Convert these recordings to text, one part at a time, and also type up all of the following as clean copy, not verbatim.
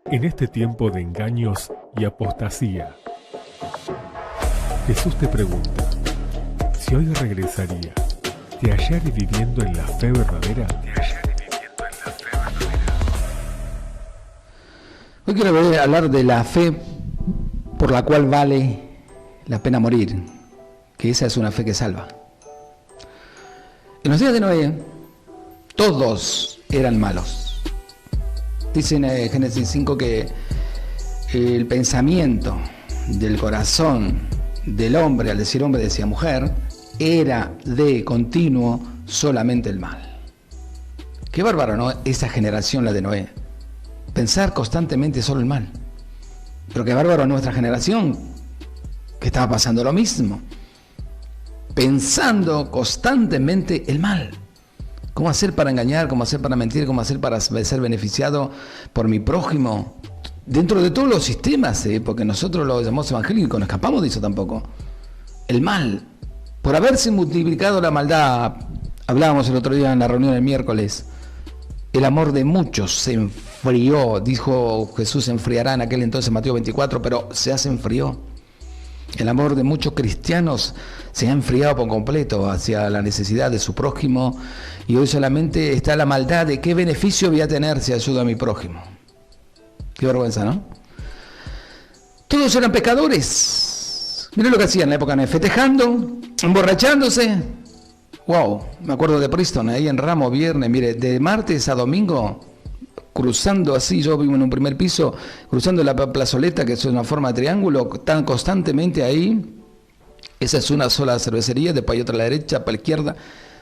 En este tiempo de engaños y apostasía, Jesús te pregunta, si hoy regresaría, ¿te hallaré viviendo en la fe verdadera? Hoy quiero hablar de la fe por la cual vale la pena morir, que esa es una fe que salva. En los días de Noé, todos eran malos. Dice en Génesis 5 que el pensamiento del corazón del hombre, al decir hombre decía mujer, era de continuo solamente el mal. Qué bárbaro, ¿no? Esa generación, la de Noé. Pensar constantemente solo el mal. Pero qué bárbaro nuestra generación, que estaba pasando lo mismo. Pensando constantemente el mal. ¿Cómo hacer para engañar? ¿Cómo hacer para mentir? ¿Cómo hacer para ser beneficiado por mi prójimo? Dentro de todos los sistemas, porque nosotros los llamamos evangélicos, no escapamos de eso tampoco. El mal. Por haberse multiplicado la maldad, hablábamos el otro día en la reunión del miércoles, el amor de muchos se enfrió. Dijo Jesús, se enfriará en aquel entonces, Mateo 24, pero se enfrió. El amor de muchos cristianos se ha enfriado por completo hacia la necesidad de su prójimo, y hoy solamente está la maldad de qué beneficio voy a tener si ayudo a mi prójimo. Qué vergüenza, ¿no? Todos eran pecadores. Miren lo que hacían en la época, ¿no? Festejando, emborrachándose. Wow, me acuerdo de Preston, ahí en Ramos, viernes, mire, de martes a domingo, cruzando así, yo vivo en un primer piso, cruzando la plazoleta, que es una forma de triángulo, tan constantemente ahí. Esa es una sola cervecería, después hay otra a la derecha, para la izquierda,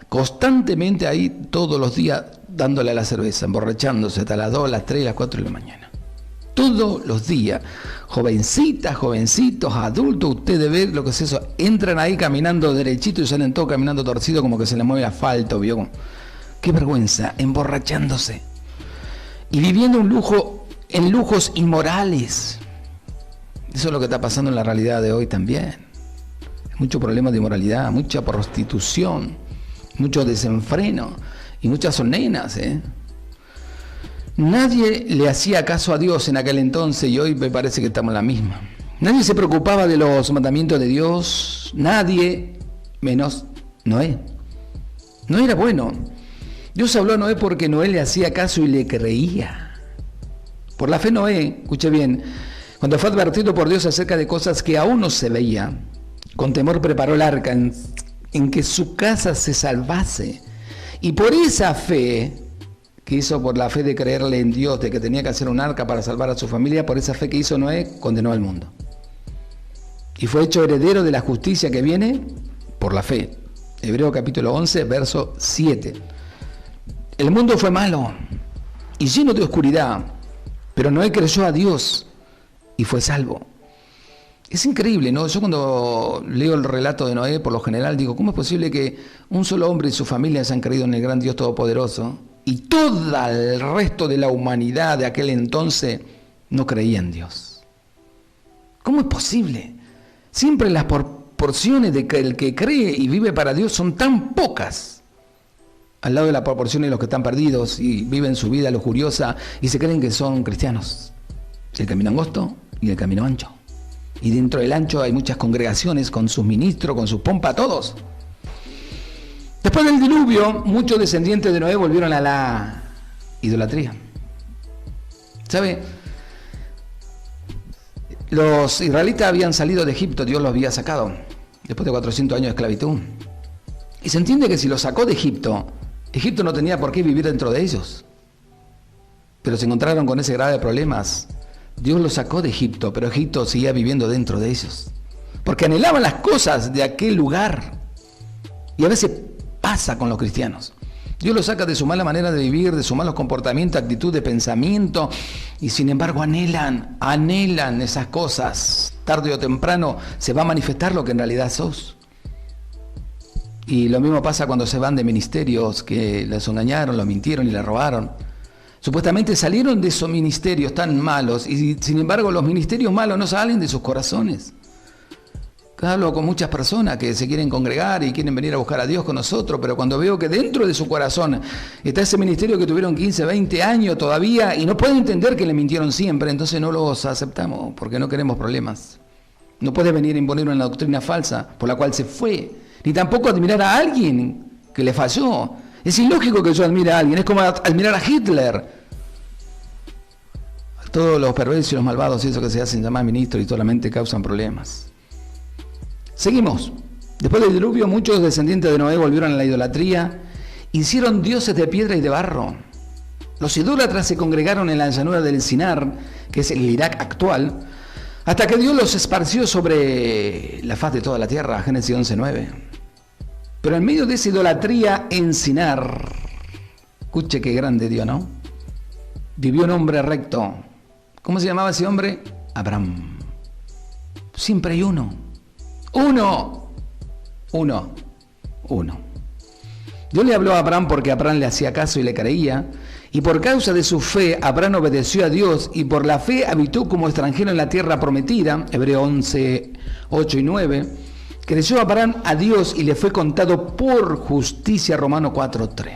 constantemente ahí, todos los días, dándole a la cerveza, emborrachándose hasta las 2, las 3, las 4 de la mañana. Todos los días, jovencitas, jovencitos, adultos, ustedes ven lo que es eso, entran ahí caminando derechito y salen todos caminando torcido como que se les mueve el asfalto, ¿vio? Qué vergüenza, emborrachándose. Y viviendo un lujo, en lujos inmorales. Eso es lo que está pasando en la realidad de hoy también. Muchos problemas de inmoralidad, mucha prostitución, mucho desenfreno y muchas son nenas, Nadie le hacía caso a Dios en aquel entonces y hoy me parece que estamos en la misma. Nadie se preocupaba de los mandamientos de Dios, nadie, menos Noé. No era bueno. Dios habló a Noé porque Noé le hacía caso y le creía. Por la fe Noé, escuche bien, cuando fue advertido por Dios acerca de cosas que aún no se veía, con temor preparó el arca en que su casa se salvase. Y por esa fe que hizo, por la fe de creerle en Dios, de que tenía que hacer un arca para salvar a su familia, por esa fe que hizo Noé, condenó al mundo. Y fue hecho heredero de la justicia que viene por la fe. Hebreos capítulo 11, verso 7. El mundo fue malo y lleno de oscuridad, pero Noé creyó a Dios y fue salvo. Es increíble, ¿no? Yo cuando leo el relato de Noé, por lo general digo, ¿cómo es posible que un solo hombre y su familia se han creído en el gran Dios Todopoderoso y todo el resto de la humanidad de aquel entonces no creía en Dios? ¿Cómo es posible? Siempre las proporciones de que el que cree y vive para Dios son tan pocas, al lado de la proporción de los que están perdidos y viven su vida lujuriosa y se creen que son cristianos. El camino angosto y el camino ancho. Y dentro del ancho hay muchas congregaciones con sus ministros, con sus pompas, todos. Después del diluvio, muchos descendientes de Noé volvieron a la idolatría. ¿Sabe? Los israelitas habían salido de Egipto, Dios los había sacado, después de 400 años de esclavitud. Y se entiende que si los sacó de Egipto, Egipto no tenía por qué vivir dentro de ellos. Pero se encontraron con ese grave problemas. Dios los sacó de Egipto, pero Egipto seguía viviendo dentro de ellos. Porque anhelaban las cosas de aquel lugar. Y a veces pasa con los cristianos. Dios los saca de su mala manera de vivir, de su malos comportamientos, actitud de pensamiento, y sin embargo anhelan esas cosas. Tarde o temprano se va a manifestar lo que en realidad sos. Y lo mismo pasa cuando se van de ministerios que les engañaron, los mintieron y les robaron. Supuestamente salieron de esos ministerios tan malos y sin embargo los ministerios malos no salen de sus corazones. Hablo con muchas personas que se quieren congregar y quieren venir a buscar a Dios con nosotros, pero cuando veo que dentro de su corazón está ese ministerio que tuvieron 15, 20 años todavía y no pueden entender que le mintieron siempre, entonces no los aceptamos porque no queremos problemas. No puede venir a imponer una doctrina falsa por la cual se fue, ni tampoco admirar a alguien que le falló. Es ilógico que yo admire a alguien, es como admirar a Hitler. Todos los perversos y los malvados y eso que se hacen llamar ministros y solamente causan problemas. Seguimos. Después del diluvio, muchos descendientes de Noé volvieron a la idolatría, hicieron dioses de piedra y de barro. Los idólatras se congregaron en la llanura del Sinar, que es el Irak actual, hasta que Dios los esparció sobre la faz de toda la tierra, Génesis 11:9. Pero en medio de esa idolatría en Sinar, escuche qué grande Dios, ¿no? Vivió un hombre recto. ¿Cómo se llamaba ese hombre? Abraham. Siempre hay uno. Uno. Dios le habló a Abraham porque Abraham le hacía caso y le creía, y por causa de su fe Abraham obedeció a Dios y por la fe habitó como extranjero en la tierra prometida, Hebreos 11, 8 y 9. Creció Abraham a Dios y le fue contado por justicia, Romanos 4, 3.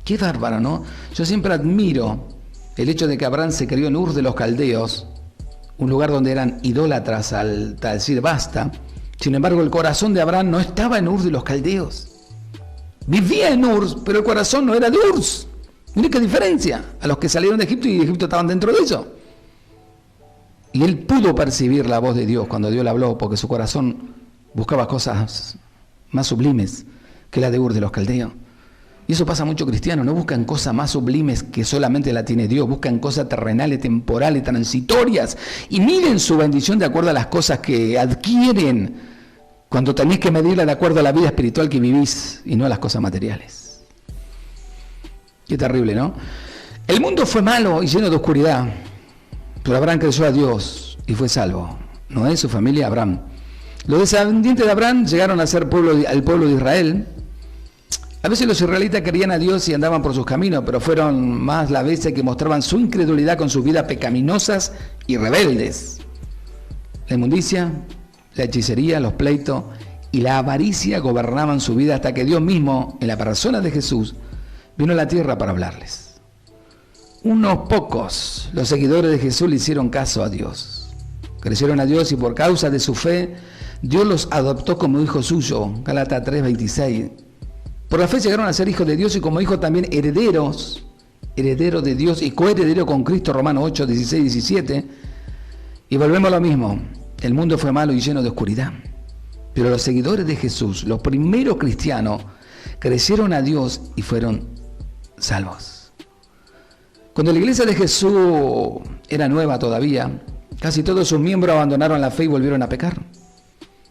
Qué bárbaro, ¿no? Yo siempre admiro el hecho de que Abraham se crió en Ur de los Caldeos, un lugar donde eran idólatras al decir basta. Sin embargo, el corazón de Abraham no estaba en Ur de los Caldeos. Vivía en Ur, pero el corazón no era de Ur. Mira qué diferencia a los que salieron de Egipto y de Egipto estaban dentro de ellos. Y él pudo percibir la voz de Dios cuando Dios le habló, porque su corazón buscaba cosas más sublimes que la de Ur de los Caldeos. Y eso pasa a muchos cristianos, no buscan cosas más sublimes que solamente la tiene Dios, buscan cosas terrenales, temporales, transitorias, y miden su bendición de acuerdo a las cosas que adquieren, cuando tenéis que medirla de acuerdo a la vida espiritual que vivís y no a las cosas materiales. Qué terrible, ¿no? El mundo fue malo y lleno de oscuridad, pero Abraham creció a Dios y fue salvo. Noé, su familia, Abraham. Los descendientes de Abraham llegaron a ser el pueblo de Israel. A veces los israelitas querían a Dios y andaban por sus caminos, pero fueron más las veces que mostraban su incredulidad con sus vidas pecaminosas y rebeldes. La inmundicia, la hechicería, los pleitos y la avaricia gobernaban su vida hasta que Dios mismo, en la persona de Jesús, vino a la tierra para hablarles. Unos pocos, los seguidores de Jesús, le hicieron caso a Dios. Crecieron a Dios y por causa de su fe, Dios los adoptó como hijo suyo. Gálatas 3:26. Por la fe llegaron a ser hijos de Dios y como hijos también herederos de Dios y coheredero con Cristo, Romanos 8, 16, 17. Y volvemos a lo mismo, el mundo fue malo y lleno de oscuridad, pero los seguidores de Jesús, los primeros cristianos, crecieron a Dios y fueron salvos. Cuando la iglesia de Jesús era nueva todavía, casi todos sus miembros abandonaron la fe y volvieron a pecar.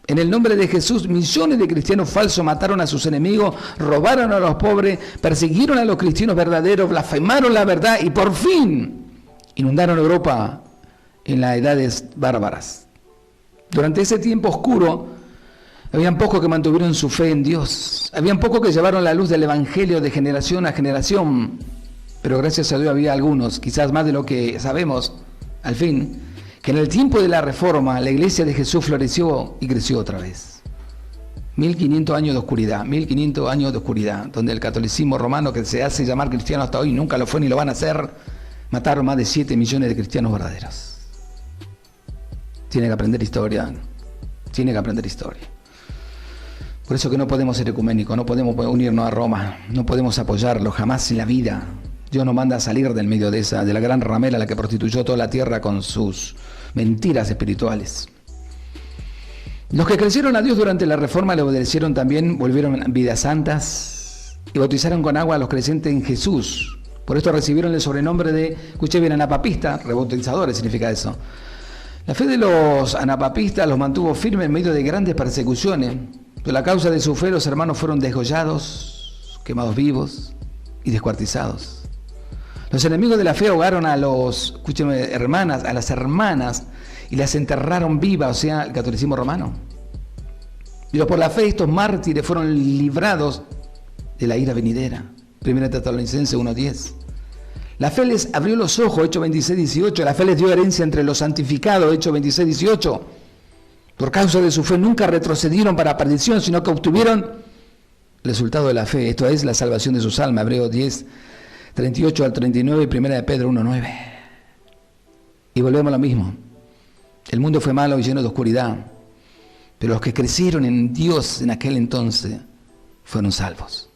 En el nombre de Jesús, millones de cristianos falsos mataron a sus enemigos, robaron a los pobres, persiguieron a los cristianos verdaderos, blasfemaron la verdad y por fin inundaron Europa en las edades bárbaras. Durante ese tiempo oscuro, habían pocos que mantuvieron su fe en Dios, habían pocos que llevaron la luz del Evangelio de generación a generación, pero gracias a Dios había algunos, quizás más de lo que sabemos, al fin, que en el tiempo de la Reforma la iglesia de Jesús floreció y creció otra vez. 1500 años de oscuridad, 1500 años de oscuridad, donde el catolicismo romano, que se hace llamar cristiano hasta hoy, nunca lo fue ni lo van a hacer, mataron más de 7 millones de cristianos verdaderos. Tiene que aprender historia, Por eso que no podemos ser ecuménicos, no podemos unirnos a Roma, no podemos apoyarlo jamás en la vida. Dios nos manda a salir del medio de la gran ramera a la que prostituyó toda la tierra con sus mentiras espirituales. Los que crecieron a Dios durante la Reforma le obedecieron también, volvieron vidas santas y bautizaron con agua a los creyentes en Jesús. Por esto recibieron el sobrenombre de, escuché bien, anapapistas, rebautizadores significa eso. La fe de los anapapistas los mantuvo firmes en medio de grandes persecuciones. Por la causa de su fe los hermanos fueron degollados, quemados vivos y descuartizados. Los enemigos de la fe ahogaron a las hermanas y las enterraron vivas, o sea, el catolicismo romano. Pero por la fe estos mártires fueron librados de la ira venidera. 1 Tesalonicenses 1:10. La fe les abrió los ojos, Hechos 26, 18. La fe les dio herencia entre los santificados, Hechos 26, 18. Por causa de su fe nunca retrocedieron para perdición, sino que obtuvieron el resultado de la fe. Esto es la salvación de sus almas. Hebreos 10, 38 al 39 y 1 de Pedro 1, 9. Y volvemos a lo mismo. El mundo fue malo y lleno de oscuridad, pero los que crecieron en Dios en aquel entonces fueron salvos.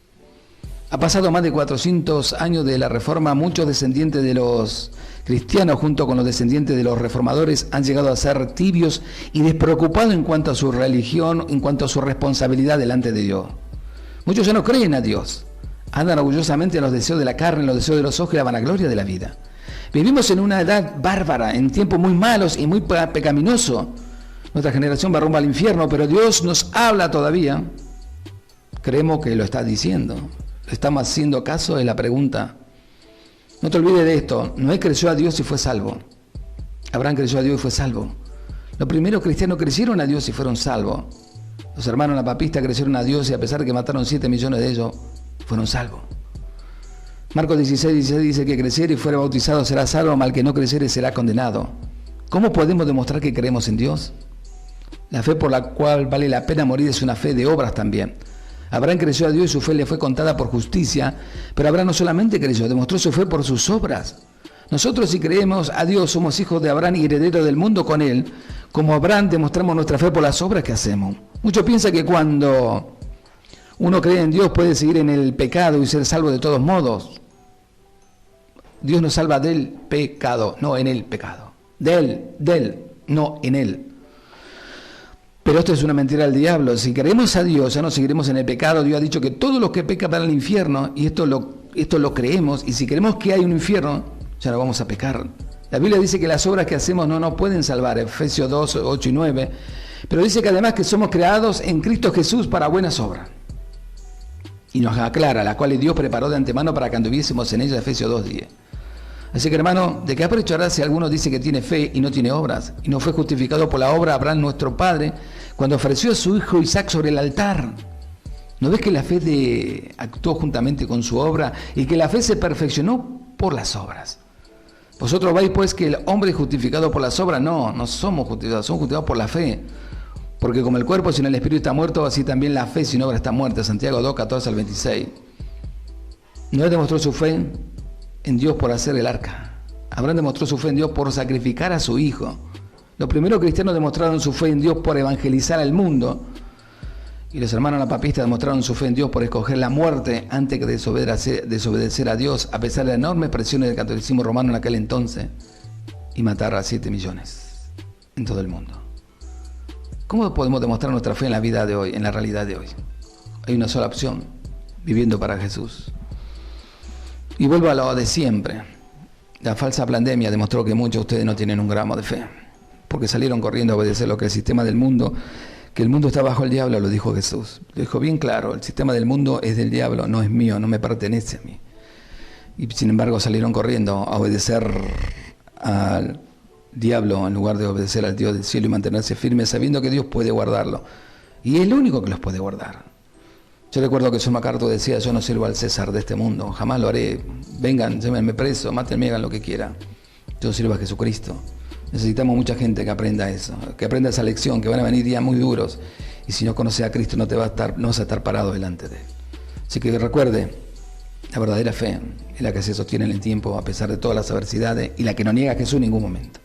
Ha pasado más de 400 años de la Reforma. Muchos descendientes de los cristianos, junto con los descendientes de los reformadores, han llegado a ser tibios y despreocupados en cuanto a su religión, en cuanto a su responsabilidad delante de Dios. Muchos ya no creen a Dios. Andan orgullosamente en los deseos de la carne, en los deseos de los ojos y la vanagloria de la vida. Vivimos en una edad bárbara, en tiempos muy malos y muy pecaminosos. Nuestra generación va rumbo al infierno, pero Dios nos habla todavía. Creemos que lo está diciendo. ¿Estamos haciendo caso? Es la pregunta. No te olvides de esto. Noé creció a Dios y fue salvo. Abraham creció a Dios y fue salvo. Los primeros cristianos crecieron a Dios y fueron salvos. Los hermanos anapapistas crecieron a Dios y a pesar de que mataron 7 millones de ellos, fueron salvos. Marcos 16, 16 dice que creciere y fuere bautizado será salvo, mal que no creciere será condenado. ¿Cómo podemos demostrar que creemos en Dios? La fe por la cual vale la pena morir es una fe de obras también. Abraham creció a Dios y su fe le fue contada por justicia, pero Abraham no solamente creció, demostró su fe por sus obras. Nosotros, si creemos a Dios, somos hijos de Abraham y herederos del mundo con él. Como Abraham, demostramos nuestra fe por las obras que hacemos. Muchos piensan que cuando uno cree en Dios puede seguir en el pecado y ser salvo de todos modos. Dios nos salva del pecado, no en el pecado. Del, no en él. Pero esto es una mentira del diablo. Si creemos a Dios, ya no seguiremos en el pecado. Dios ha dicho que todos los que pecan van al infierno, y esto lo creemos, y si creemos que hay un infierno, ya no vamos a pecar. La Biblia dice que las obras que hacemos no nos pueden salvar, Efesios 2, 8 y 9, pero dice que además que somos creados en Cristo Jesús para buenas obras. Y nos aclara, las cuales Dios preparó de antemano para que anduviésemos en ellas, Efesios 2, 10. Así que, hermano, ¿de qué aprovechará si alguno dice que tiene fe y no tiene obras? Y no fue justificado por la obra Abraham, nuestro padre, cuando ofreció a su hijo Isaac sobre el altar. ¿No ves que la fe actuó juntamente con su obra y que la fe se perfeccionó por las obras? Vosotros vais pues que el hombre es justificado por las obras. No somos justificados, somos justificados por la fe. Porque como el cuerpo sin el espíritu está muerto, así también la fe sin obra está muerta. Santiago 2, 14 al 26. Noé demostró su fe en Dios por hacer el arca. Abraham demostró su fe en Dios por sacrificar a su hijo. Los primeros cristianos demostraron su fe en Dios por evangelizar al mundo. Y los hermanos anapapistas demostraron su fe en Dios por escoger la muerte antes que desobedecer a Dios, a pesar de las enormes presiones del catolicismo romano en aquel entonces, y matar a 7 millones en todo el mundo. ¿Cómo podemos demostrar nuestra fe en la vida de hoy, en la realidad de hoy? Hay una sola opción: viviendo para Jesús. Y vuelvo a lo de siempre. La falsa pandemia demostró que muchos de ustedes no tienen un gramo de fe, porque salieron corriendo a obedecer lo que el sistema del mundo, que el mundo está bajo el diablo, lo dijo Jesús. Lo dijo bien claro: el sistema del mundo es del diablo, no es mío, no me pertenece a mí. Y sin embargo salieron corriendo a obedecer al diablo en lugar de obedecer al Dios del cielo y mantenerse firmes sabiendo que Dios puede guardarlo. Y es el único que los puede guardar. Yo recuerdo que John MacArthur decía: yo no sirvo al César de este mundo, jamás lo haré. Vengan, llévenme preso, mátenme, hagan lo que quieran. Yo sirvo a Jesucristo. Necesitamos mucha gente que aprenda eso, que aprenda esa lección, que van a venir días muy duros. Y si no conoces a Cristo no vas a estar parado delante de Él. Así que recuerde, la verdadera fe es la que se sostiene en el tiempo a pesar de todas las adversidades y la que no niega a Jesús en ningún momento.